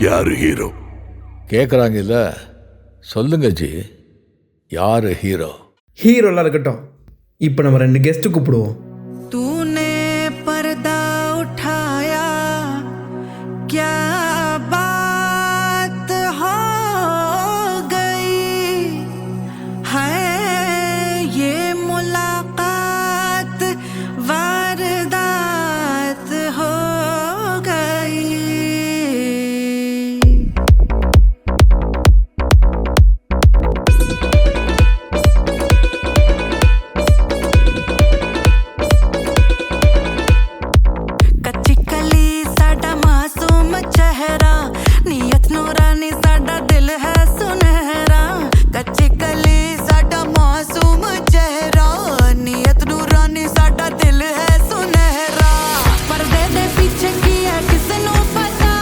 யாரு ஹீரோ கேட்குறாங்க இல்ல, சொல்லுங்க ஜி, யாரு ஹீரோ? ஹீரோலாம் இருக்கட்டும், இப்போ நம்ம 2 கெஸ்ட்டு கூப்பிடுவோம். तूने पर्दा उठाया क्या बात हो गई है ये मुलाकात वारदात हो गई. कच्ची कली साडा मासूम चेहरा, नियत नूरानी साडा दिल है सुनहरा. कच्ची कली साडा मासूम चेहरा, नियत नूरानी साडा दिल है सुनहरा. पर्दे दे पीछे की है किसनू पता,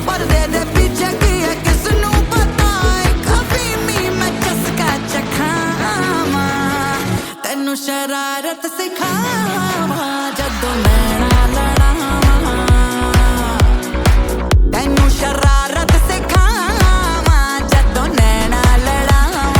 पर्दे दे पीछे की है किसनू पता. कभी मी मैं चसका चखावा, तेनू शरारत सिखावा. जदों नैना लड़ावा, तेनू शरारत सिखावा. जदों नैना लड़ावा.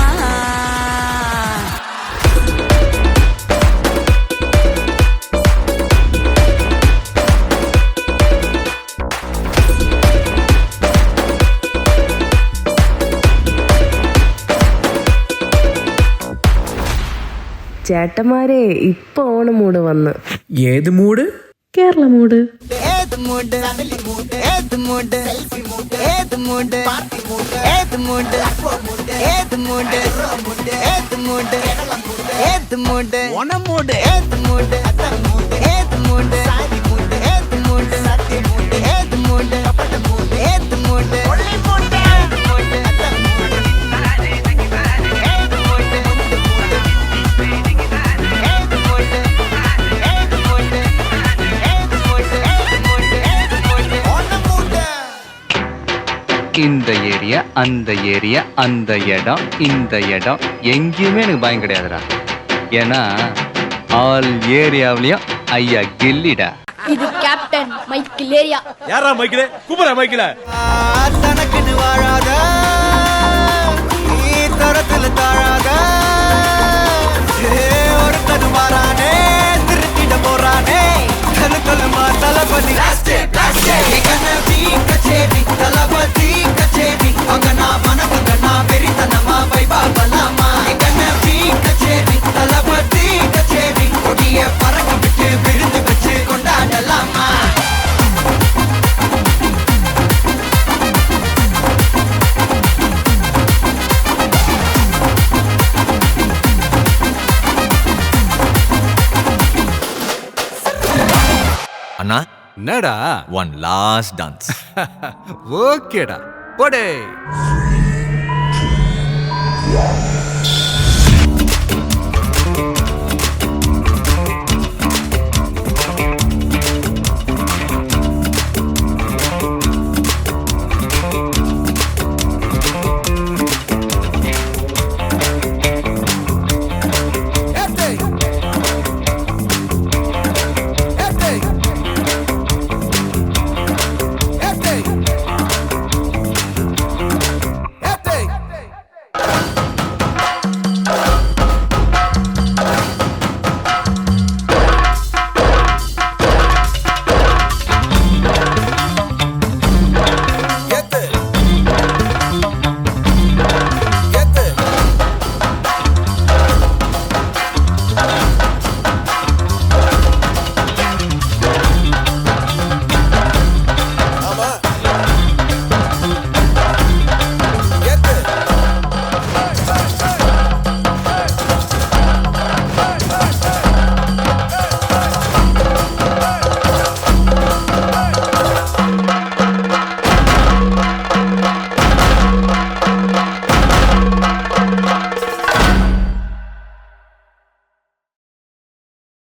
ചേട്ടന്മാരെ ഇപ്പൊ ഓണം മൂട് വന്ന്. ஏது மூடு? കേരള മൂട്. ഏത് മൂഡ് ഏത് മൂഡ് ഏത് മൂഡ് ഏത് മൂഡ് ഏത് മൂഡ് ഏത് മൂഡ് ഏത് മൂഡ് ഓണം മൂഡ് ഏത് മൂഡ് ഏത് മൂഡ് ഏത് മൂഡ് ഏത് മൂഡ് ഏത് മൂഡ് ഏത് മൂഡ് இந்த ஏரியா அந்த ஏரியா அந்த இடம் இந்த இடம் எங்கேயுமே எனக்கு பயம் கிடையாதுடா. ஏன்னா ஆல் ஏரியாவிலையும் ஐயா கில்லிடா. இது கேப்டன் மைக்கேல் ஏரியா. யாரா மைக்கில கூப்பிடா மைக்கில தனக்குன்னு வாழாத நீ தரத்தில் தாழாத ஒருத்தன் மாறானே திருத்திட போறானே கலுக்கலுமா தளபதி கச்சேரி தளபதி கச்சேரி அங்கனா மனவங்கனா பெரித்தனமா வைபா பலாமா கச்சேரி தளபதி கச்சேரி கொடிய பறக்க விட்டு விருந்து வச்சு கொண்டாடலாமா. அண்ணா என்னடா? One last dance. ஓகேடா, போடே.